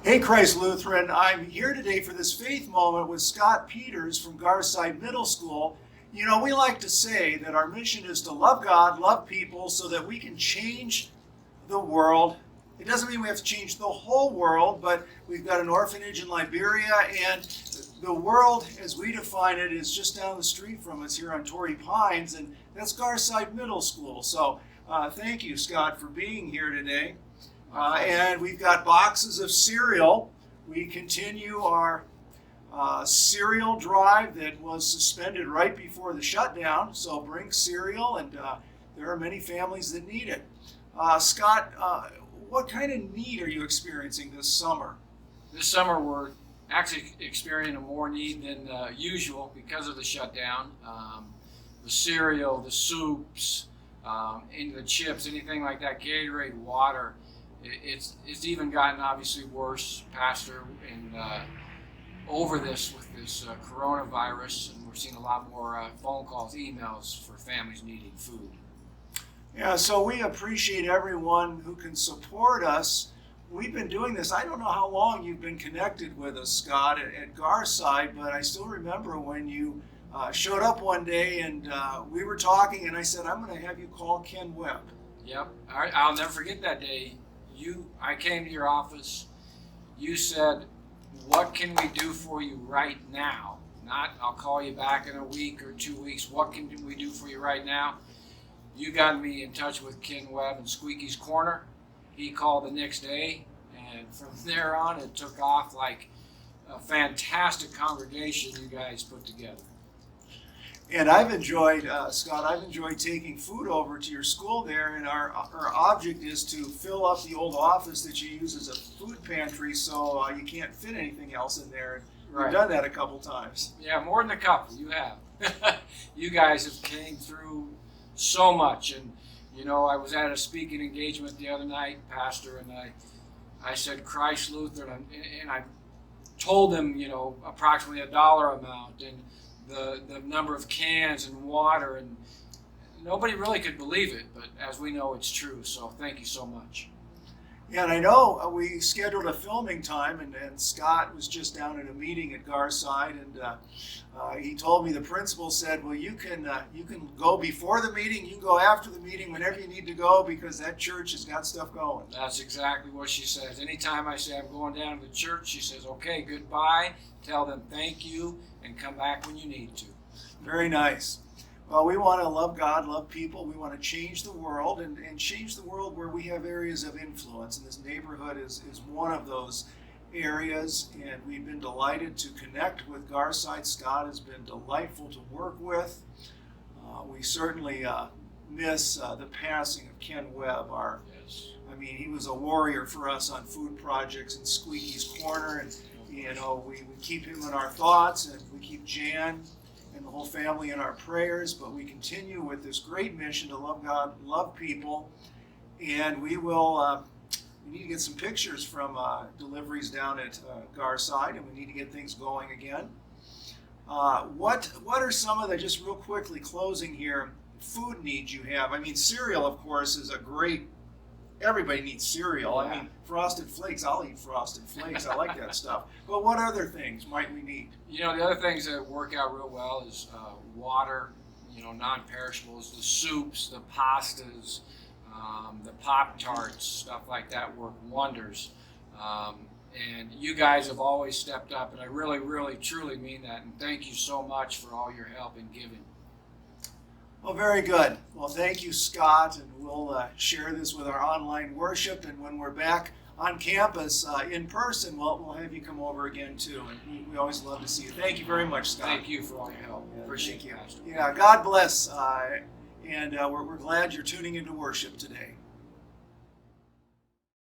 Hey Christ Lutheran, I'm here today for this faith moment with Scott Peters from Garside Middle School. You know, we like to say that our mission is to love God, love people, so that we can change the world. It doesn't mean we have to change the whole world, but we've got an orphanage in Liberia, and the world, as we define it, is just down the street from us here on Torrey Pines, and that's Garside Middle School. So thank you, Scott, for being here today. And we've got boxes of cereal. We continue our cereal drive that was suspended right before the shutdown. So bring cereal, and there are many families that need it. Scott, what kind of need are you experiencing this summer? This summer we're actually experiencing more need than usual because of the shutdown. The cereal, the soups, and the chips, anything like that, Gatorade, water. It's even gotten obviously worse, Pastor, and over this with this coronavirus, and we're seeing a lot more phone calls, emails for families needing food. Yeah, so we appreciate everyone who can support us. We've been doing this. I don't know how long you've been connected with us, Scott, at Garside, but I still remember when you showed up one day and we were talking, and I said, I'm going to have you call Ken Webb. Yep, I'll never forget that day. I came to your office. You said, "What can we do for you right now?" Not, "I'll call you back in a week or 2 weeks." What can we do for you right now? You got me in touch with Ken Webb and Squeaky's Corner. He called the next day, and from there on, it took off like a fantastic congregation you guys put together. And I've enjoyed, Scott, I've enjoyed taking food over to your school there, and our object is to fill up the old office that you use as a food pantry, so you can't fit anything else in there. Right. You've done that a couple times. Yeah, more than a couple, you have. You guys have came through so much, and you know, I was at a speaking engagement the other night, Pastor, and I said Christ Lutheran, and I told them, you know, approximately a dollar amount, and the number of cans and water, and nobody really could believe it, but as we know, it's true. So thank you so much. Yeah, and I know we scheduled a filming time, and Scott was just down at a meeting at Garside, and he told me the principal said, well, you can go before the meeting, you can go after the meeting, whenever you need to go, because that church has got stuff going. That's exactly what she says. Anytime I say I'm going down to the church, she says, okay, goodbye, tell them thank you, and come back when you need to. Very nice. Well, we want to love God, love people. We want to change the world, and change the world where we have areas of influence. And this neighborhood is one of those areas, and we've been delighted to connect with Garside. Scott has been delightful to work with. We certainly miss the passing of Ken Webb. He was a warrior for us on food projects and Squeaky's Corner, and you know, we keep him in our thoughts, and we keep Jan and the whole family in our prayers, but we continue with this great mission to love God, love people, and we need to get some pictures from deliveries down at Garside, and we need to get things going again. What are some of the, just real quickly closing here, food needs you have? I mean, cereal, of course, is a great, everybody needs cereal. Yeah. I mean, Frosted Flakes, I'll eat Frosted Flakes. I like that stuff. But what other things might we need? You know, the other things that work out real well is water, you know, non-perishables, the soups, the pastas, the Pop-Tarts, stuff like that work wonders. And you guys have always stepped up, and I really, really, truly mean that. And thank you so much for all your help in giving. Well, very good. Well, thank you, Scott, and we'll share this with our online worship, and when we're back on campus in person, we'll have you come over again, too, and we always love to see you. Thank you very much, Scott. Thank you for all your help. Yeah, Appreciate thank you. Pastor. Yeah, God bless, and we're glad you're tuning into worship today.